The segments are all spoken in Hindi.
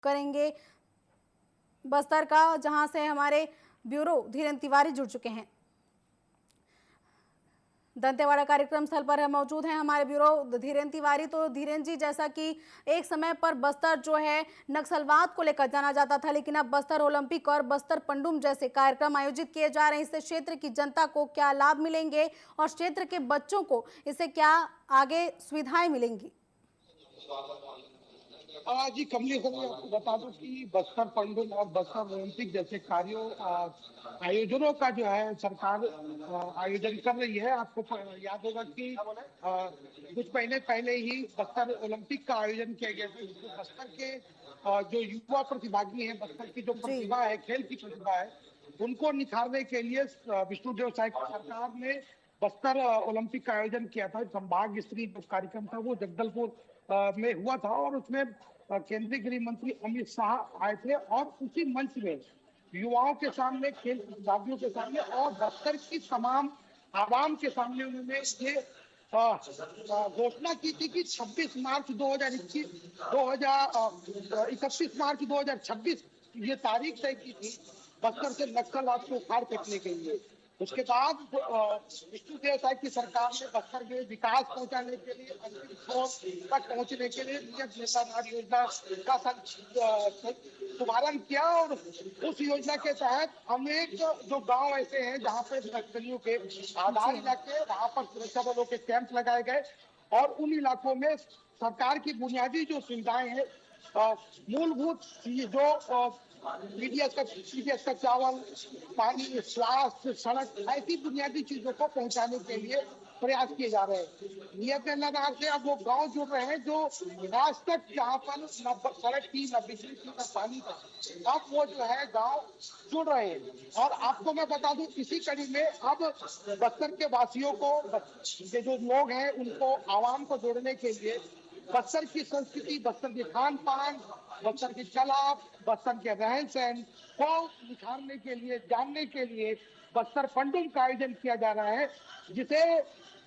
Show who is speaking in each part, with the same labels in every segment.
Speaker 1: करेंगे बस्तर का, जहां से हमारे ब्यूरो धीरेन्द्र तिवारी जुड़ चुके हैं। दंतेवाड़ा कार्यक्रम स्थल पर मौजूद हैं हमारे ब्यूरो धीरेन्द्र तिवारी। तो धीरेन्द्र जी, जैसा कि एक समय पर बस्तर जो है नक्सलवाद को लेकर जाना जाता था, लेकिन अब बस्तर ओलंपिक और बस्तर पंडुम जैसे कार्यक्रम आयोजित किए जा रहे हैं। इससे क्षेत्र की जनता को क्या लाभ मिलेंगे और क्षेत्र के बच्चों को इससे क्या आगे सुविधाएं मिलेंगी?
Speaker 2: जी कमलेश, मैं आपको बता दूं कि बस्तर पंडुम और बस्तर ओलंपिक जैसे कार्यों आयोजनों का जो है सरकार आयोजन कर रही है। आपको याद होगा कि कुछ महीने पहले ही बस्तर ओलंपिक का आयोजन किया गया था, जिसमें बस्तर के जो युवा प्रतिभागी हैं, बस्तर की जो प्रतिभा है, खेल की प्रतिभा है, उनको निखारने के लिए विष्णुदेव साय सरकार ने बस्तर ओलंपिक का आयोजन किया था। संभाग स्तरीय जो कार्यक्रम था वो जगदलपुर में हुआ था और उसमें केंद्रीय गृह मंत्री अमित शाह आए थे और उसी मंच में युवाओं के सामने, खेल प्रतिभागियों के सामने और बस्तर की तमाम आवाम के सामने उन्होंने ये घोषणा की थी कि 26 मार्च 2021 31 मार्च 2026 ये तारीख तय की थी बस्तर से नक्सलवाद को उखाड़ फेंकने के लिए। उसके बाद विष्णुदेव साय की सरकार ने बस्तर में विकास पहुंचाने के लिए, अंतिम छोर तक पहुंचने के लिए नियत नेतानार योजना का शुभारंभ किया और उस योजना के तहत अनेक जो गांव ऐसे हैं जहां पे नक्सलियों के आधार इलाके, वहां पर सुरक्षा बलों के कैंप लगाए गए और उन इलाकों में सरकार की बुनियादी जो सुविधाएं हैं, मूलभूत जो पीडीएस का चावल, पानी, स्वास्थ्य, सड़क, ऐसी बुनियादी चीजों को पहुंचाने के लिए प्रयास किए जा रहे हैं। नियत निराधार से अब वो गांव जुड़ रहे हैं जो आज तक जहाँ पर न सड़क थी, न बिजली थी, न पानी था, अब वो जो है गांव जुड़ रहे हैं। और आपको मैं बता दूं, इसी कड़ी में अब बस्तर के वासियों को, ये जो लोग हैं उनको, आवाम को जोड़ने के लिए बस्तर की संस्कृति, बस्तर के खान पान, बस्तर की कला, बस्तर के रहन सहन को निखारने के लिए, जानने के लिए बस्तर पंडुम का आयोजन किया जा रहा है, जिसे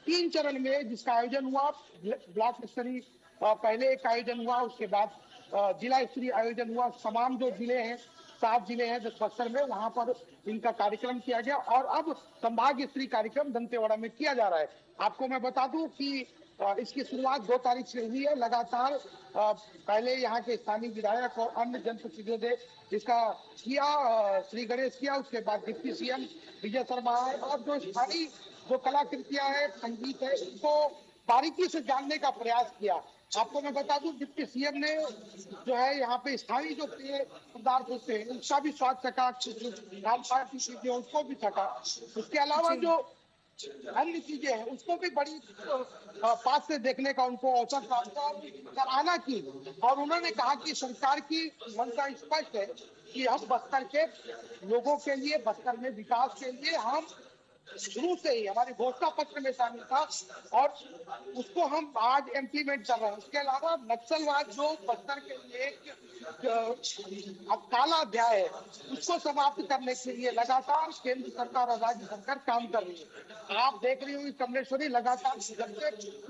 Speaker 2: 3 चरण में जिसका आयोजन हुआ। ब्लॉक स्तरीय पहले एक आयोजन हुआ, उसके बाद जिला स्तरीय आयोजन हुआ। तमाम जो जिले हैं, 7 जिले हैं बस्तर में, वहां पर इनका कार्यक्रम किया गया और अब संभाग स्तरीय कार्यक्रम दंतेवाड़ा में किया जा रहा है। आपको मैं बता दूं कि इसकी शुरुआत 2 तारीख से हुई है। लगातार पहले यहाँ के स्थानीय विधायक और अन्य जनप्रतिनिधियों ने इसका किया, श्री गणेश किया, उसके बाद डिप्टी सीएम विजय शर्मा और जो स्थानीय जो कलाकृतियां हैं, संगीत है, इसको बारीकी से जानने का प्रयास किया। आपको मैं बता दूं, डिप्टी सीएम ने जो है यहाँ पे स्थानीय जो पेय पदार्थ होते हैं उसका भी स्वाद चखा, खान पान की चीजें उसको भी चखा। उसके अलावा जो अन्य चीजें हैं उसको भी बड़ी पास से देखने का उनको अवसर प्राप्त कराना की। और उन्होंने कहा कि सरकार की मंशा स्पष्ट है कि हम बस्तर के लोगों के लिए, बस्तर में विकास के लिए हम शुरू से ही, हमारे घोषणा पत्र में शामिल था और उसको हम आज इम्प्लीमेंट कर रहे हैं। उसके अलावा नक्सलवाद जो बस्तर के लिए एक काला अध्याय है, उसको समाप्त करने के लिए लगातार केंद्र सरकार और राज्य सरकार काम कर रही है। आप देख रही होंगी कमलेश्वरी, लगातार जब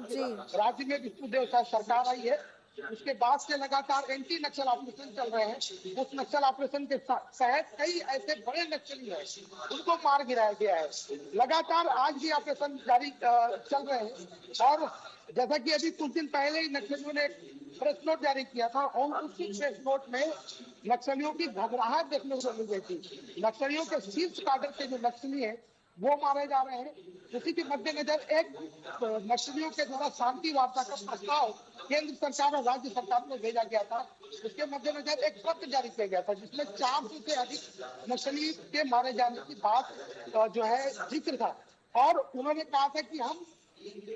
Speaker 2: से राज्य में विष्णुदेव साय सरकार आई है उसके बाद से लगातार एंटी नक्सल ऑपरेशन चल रहे हैं। उस नक्सल ऑपरेशन के तहत कई ऐसे बड़े नक्सली हैं उनको मार गिराया गया है। लगातार आज भी ऑपरेशन जारी चल रहे हैं और जैसा कि अभी कुछ दिन पहले ही नक्सलियों ने प्रेस नोट जारी किया था और उसी प्रेस नोट में नक्सलियों की घबराहट देखने को मिल गई थी। नक्सलियों के शीर्ष काडर के जो नक्सली हैं वो मारे जा रहे हैं। उसी के मद्देनजर एक नक्सलियों के द्वारा शांति वार्ता का प्रस्ताव केंद्र सरकार और राज्य सरकार को भेजा गया था। उसके मद्देनजर एक पत्र जारी किया गया था जिसमें 400 से अधिक नक्सली के मारे जाने की बात जो है जिक्र था और उन्होंने कहा था कि हम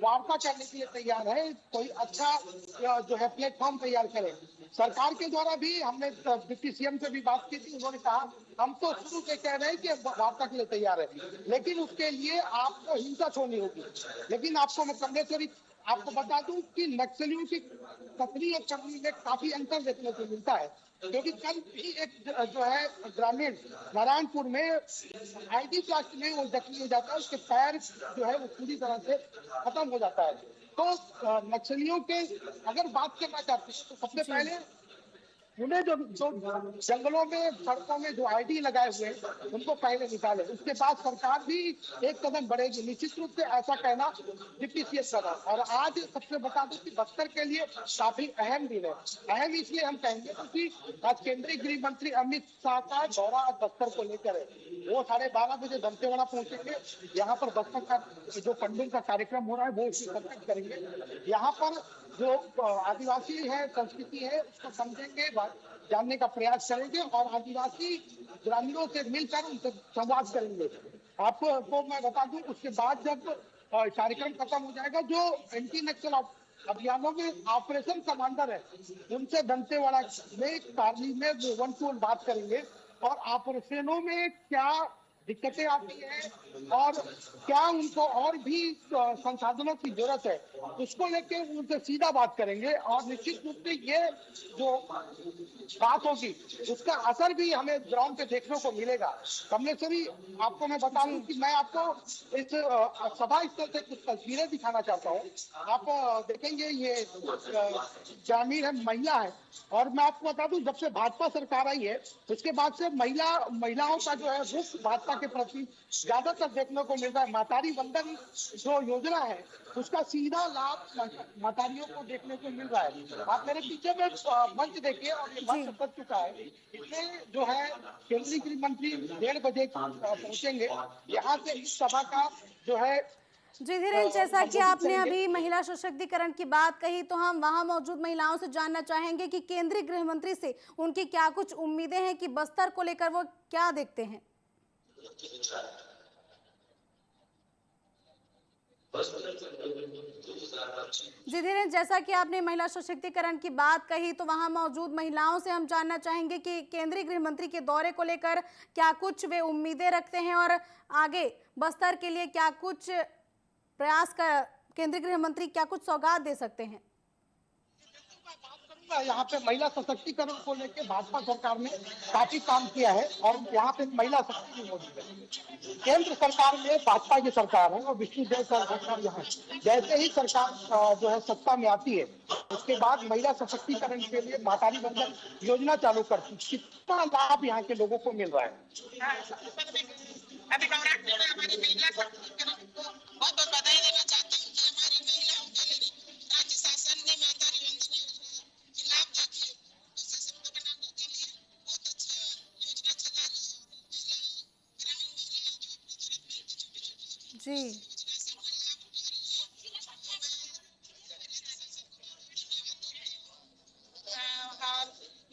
Speaker 2: वार्ता करने के लिए तैयार है, कोई अच्छा जो है प्लेटफॉर्म तैयार करें। सरकार के द्वारा भी हमने डिप्टी सीएम से भी बात की थी, उन्होंने कहा हम तो शुरू से कह रहे हैं कि वार्ता के लिए तैयार है, लेकिन उसके लिए आपको हिंसा छोड़नी होगी। लेकिन आपको मैं कमलेश्वरी आपको बता दूं कि नक्सलियों की कथनी और करनी में काफी अंतर देखने को मिलता है, क्योंकि कल भी एक जो है ग्रामीण नारायणपुर में आईडी ब्लास्ट में वो जख्मी हो जाता है, उसके पैर जो है वो पूरी तरह से खत्म हो जाता है। तो नक्सलियों के अगर बात करना चाहते हैं तो सबसे पहले उन्हें जो जंगलों में सड़कों में जो आईडी लगाए हुए हैं उनको पहले निकाले, उसके बाद सरकार भी एक कदम बढ़ेगी। निश्चित रूप से ऐसा कहना डिप्टी सीएम का था। और आज सबसे बता दूं कि बस्तर के लिए काफी अहम दिन है। अहम इसलिए हम कहेंगे क्योंकि आज केंद्रीय गृह मंत्री अमित शाह का दौरा आज बस्तर को लेकर है। वो 12:30 बजे दंतेवाड़ा पहुंचेंगे। यहाँ पर बस्तर का जो पंडिल का कार्यक्रम हो रहा है वो एकत्रित करेंगे। यहाँ पर जो आदिवासी है, संस्कृति है, उसको समझेंगे, जानने का प्रयास करेंगे और आदिवासी ग्रामीणों से मिलकर उनसे संवाद करेंगे। आपको मैं बता दूं, उसके बाद जब कार्यक्रम खत्म हो जाएगा, जो एंटी नक्सल अभियानों में ऑपरेशन कमांडर है उनसे दंतेवाड़ा में कार्रवाई में 1-to-1 बात करेंगे और ऑपरेशनों में क्या दिक्कतें आती हैं और क्या उनको और भी संसाधनों की जरूरत है, उसको लेके उनसे सीधा बात करेंगे। और निश्चित रूप से ये जो बात होगी उसका असर भी हमें ग्राउंड पे देखने को मिलेगा। कमलेश्वरी, आपको मैं बता दूं कि मैं आपको इस सभा स्थल से कुछ तस्वीरें दिखाना चाहता हूँ। आप देखेंगे ये ग्रामीण है, महिला है। और मैं आपको बता दूं, जब से भाजपा सरकार आई है उसके बाद से महिलाओं का जो है रुख भाजपा के प्रति ज्यादातर देखने को मिल रहा है। मातारी वंदन जो योजना है उसका सीधा लाभ मातारियों को देखने को मिल रहा है। आप मेरे पीछे में मंच देखिए और ये मंच बन चुका है। इसमें जो है केंद्रीय गृह मंत्री 1:30 बजे पहुंचेंगे। यहाँ से इस सभा का जो है
Speaker 1: जी धीरेन्द्र, जैसा कि आपने अभी महिला सशक्तिकरण की बात कही, तो हम वहां मौजूद महिलाओं से जानना चाहेंगे कि केंद्रीय गृह मंत्री से उनकी क्या कुछ उम्मीदें हैं कि बस्तर को लेकर वो क्या देखते हैं। जी धीरेन्द्र, जैसा कि आपने महिला सशक्तिकरण की बात कही, तो वहां मौजूद महिलाओं से हम जानना चाहेंगे कि केंद्रीय गृह मंत्री के दौरे को लेकर क्या कुछ वे उम्मीदें रखते हैं और आगे बस्तर के लिए क्या कुछ प्रयास का केंद्रीय गृह मंत्री क्या कुछ सौगात दे सकते हैं।
Speaker 2: यहाँ पे महिला सशक्तिकरण को लेकर भाजपा सरकार ने काफी काम किया है और यहाँ पे महिला शक्ति भी मौजूद है। केंद्र सरकार में भाजपा की सरकार है और विष्णुदेव सरकार यहाँ जैसे ही सरकार जो है सत्ता में आती है उसके बाद महिला सशक्तिकरण के लिए मातारी वंदन योजना चालू करती है। कितना लाभ यहाँ के लोगों को मिल रहा है।
Speaker 1: जी
Speaker 3: हाँ,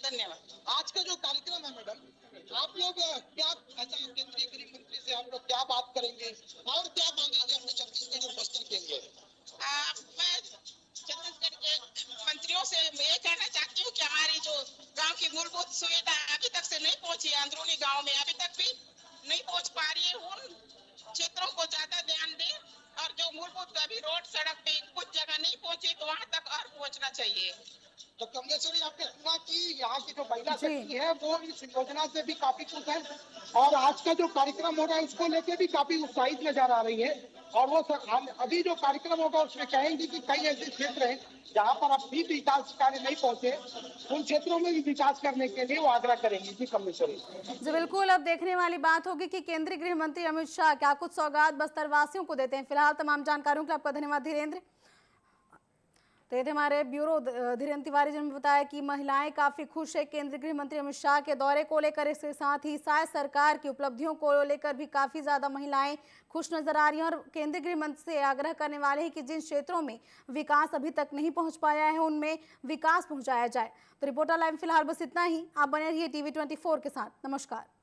Speaker 3: धन्यवाद। आज का जो कार्यक्रम है मैडम, आप लोग क्या केंद्रीय गृह मंत्री से आप लोग क्या बात करेंगे और क्या मांगेंगे अपने छत्तीसगढ़ और बस्तर के लिए?
Speaker 4: मैं छत्तीसगढ़ के मंत्रियों से ये कहना चाहती हूँ कि हमारी जो गांव की मूलभूत सुविधा अभी तक से नहीं पहुंची है, अंदरूनी गांव में अभी तक भी नहीं पहुंच पा रही है, उन क्षेत्रों को ज्यादा ध्यान दें और जो मूलभूत अभी रोड सड़क पे कुछ जगह नहीं पहुंची तो वहां तक और पहुंचना चाहिए।
Speaker 2: तो कमलेश्वरी, आपने सुना कि यहाँ की जो महिला शक्ति है वो इस योजना से भी काफी खुश है और आज का जो कार्यक्रम हो रहा है उसको लेके भी काफी उत्साहित नजर आ रही है। और वो अभी जो कार्यक्रम होगा उसमें कहेंगे कि कई ऐसे क्षेत्र हैं जहाँ पर अभी विकास कार्य नहीं पहुंचे, उन क्षेत्रों में भी विकास करने के लिए वो आग्रह करेंगे। जी कमलेश्वरी।
Speaker 1: जी बिल्कुल, अब देखने वाली बात होगी कि केंद्रीय गृह मंत्री अमित शाह क्या कुछ सौगात बस्तर वासियों को देते हैं। फिलहाल तमाम जानकारियों के लिए आपका धन्यवाद धीरेन्द्र। तो ये थे हमारे ब्यूरो धीरेन्द्र तिवारी जिन्होंने बताया कि महिलाएं काफी खुश है केंद्रीय गृह मंत्री अमित शाह के दौरे को लेकर। इसके साथ ही शायद सरकार की उपलब्धियों को लेकर भी काफी ज्यादा महिलाएं खुश नजर आ रही हैं और केंद्रीय गृह मंत्री से आग्रह करने वाले हैं कि जिन क्षेत्रों में विकास अभी तक नहीं पहुंच पाया है उनमें विकास पहुंचाया जाए। तो रिपोर्टर लाइव फिलहाल बस इतना ही। आप बने रहिए TV24 के साथ। नमस्कार।